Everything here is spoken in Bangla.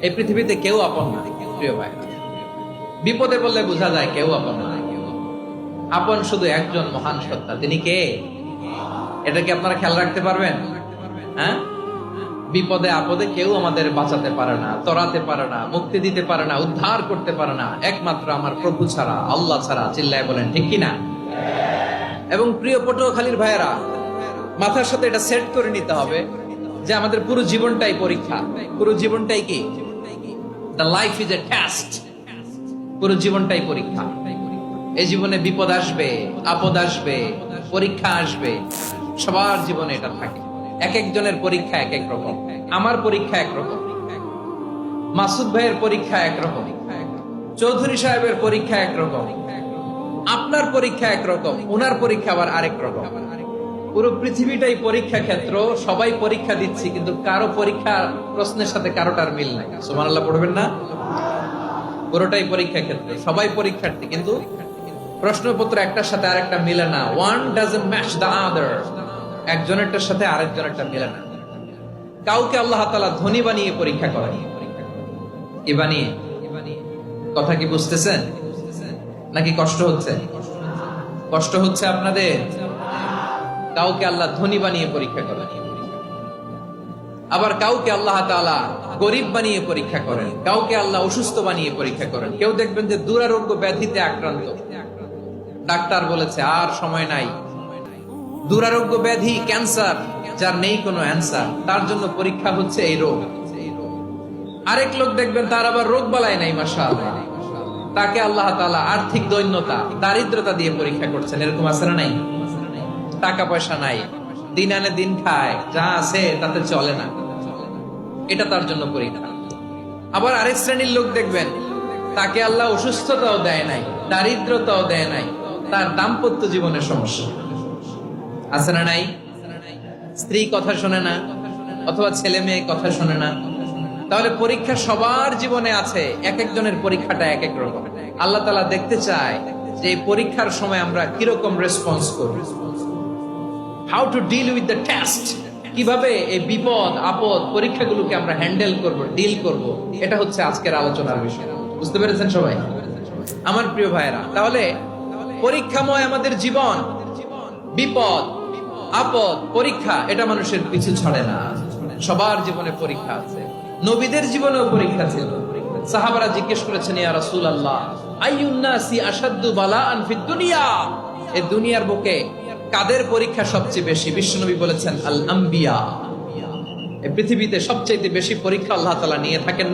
এই পৃথিবীতে কেউ আপন না প্রিয় ভাই। বিপদে বললে বোঝা যায় কেউ আপন না। আপন শুধু একজন মহান সত্তা, তিনি কে? এটা কি আপনারা খেয়াল রাখতে পারবেন? হ্যাঁ, বিপদে আপদে কেউ আমাদের বাঁচাতে পারে না, তরাতে পারে না, মুক্তি দিতে পারে না, উদ্ধার করতে পারে না, একমাত্র আমার প্রভু ছাড়া, আল্লাহ ছাড়া। চিল্লায় বলেন ঠিক কিনা? এবং প্রিয় পটুয়াখালীর ভাইয়েরা, মাথার সাথে এটা সেট করে নিতে হবে যে আমাদের পুরো জীবনটাই পরীক্ষা। পুরো জীবনটাই কি? The life is a test. পুরো জীবনটাই পরীক্ষা। এই জীবনে বিপদ আসবে, আপদ আসবে, পরীক্ষা আসবে, সবার জীবনে এটা থাকে। এক একজনের পরীক্ষা এক এক রকম। আমার পরীক্ষা একরকম, মাসুদ ভাইয়ের পরীক্ষা একরকম, চৌধুরী সাহেবের পরীক্ষা একরকম, আপনার পরীক্ষা একরকম, ওনার পরীক্ষা আবার আরেক রকম। পুরো পৃথিবীটাই পরীক্ষা ক্ষেত্র, সবাই পরীক্ষা দিচ্ছি, কিন্তু কারো পরীক্ষার প্রশ্নের সাথে কারোটার মিল নাই। সুবহানাল্লাহ পড়বেন না? পুরোটাই পরীক্ষা ক্ষেত্র, সবাই পরীক্ষার্থী, কিন্তু প্রশ্নপত্র একটার সাথে আরেকটা মিলে না। One doesn't match the other. একজনেরটার সাথে আরেকজনেরটা মিলে না। কাউকে আল্লাহ তাআলা ধনী বানিয়ে পরীক্ষা করেন। কি বানিয়ে? কথা কি বুঝতেছেন নাকি কষ্ট হচ্ছে? কষ্ট হচ্ছে আপনাদের? কাউকে আল্লাহ ধনী বানিয়ে পরীক্ষা করেন, আবার কাউকে আল্লাহ তাআলা গরিব বানিয়ে পরীক্ষা করেন, কাউকে আল্লাহ অসুস্থ বানিয়ে পরীক্ষা করেন। কেউ দেখবেন যে দুরারোগ্য ব্যাধিতে আক্রান্ত, ডাক্তার বলেছে আর সময় নাই, দুরারোগ্য ব্যাধি, ক্যান্সার, যার নেই কোনো অ্যান্সার, তার জন্য পরীক্ষা হচ্ছে এই রোগ। আরেক লোক দেখবেন তার আবার রোগ বালাই নাই, মাশাআল্লাহ, তাকে আল্লাহ তাআলা আর্থিক দৈন্যতা, দারিদ্রতা দিয়ে পরীক্ষা করছেন। এরকম আছে না নাই? টাকা পয়সা নাই, দিন আনে দিন খায়, যা আছে তাতে চলে না, এটা তার জন্য পরীক্ষা। আবার আরেক শ্রেণীর লোক দেখবেন তাকে আল্লাহ অসুস্থতাও দেয় নাই, দারিদ্রতাও দেয় নাই, তার দাম্পত্য জীবনের সমস্যা আছে না নাই? স্ত্রী কথা শোনে না, অথবা ছেলে মেয়ে কথা শোনে না। তাহলে পরীক্ষা সবার জীবনে আছে, এক একজনের পরীক্ষাটা এক এক রকম। আল্লাহ তাআলা দেখতে চায় যে এই পরীক্ষার সময় আমরা কিরকম রেসপন্স করব, how to deal with the test. কিভাবে এই বিপদ আপদ পরীক্ষাগুলোকে আমরা হ্যান্ডেল করব, ডিল করব, এটা হচ্ছে আজকের আলোচনার বিষয়। বুঝতে পেরেছেন সবাই আমার প্রিয় ভাইয়েরা? তাহলে পরীক্ষাময় আমাদের জীবন, বিপদ আপদ পরীক্ষা, এটা মানুষের পিছু ছাড়ে না। সবার জীবনে পরীক্ষা আছে, নবীদের জীবনেও পরীক্ষা ছিল। সাহাবারা জিজ্ঞেস করেছেন, ইয়া রাসূলুল্লাহ, আইয়ুন নাসি আশাদ্দু বালাআন ফিদ দুনিয়া, এই দুনিয়ার বুকে কাদের পরীক্ষা সবচেয়ে বেশি? বিশ্বনবী বলেছেন, আল আম্বিয়া। এই পৃথিবীতে সবচেয়ে বেশি পরীক্ষা আল্লাহ তাআলা নিয়ে থাকেন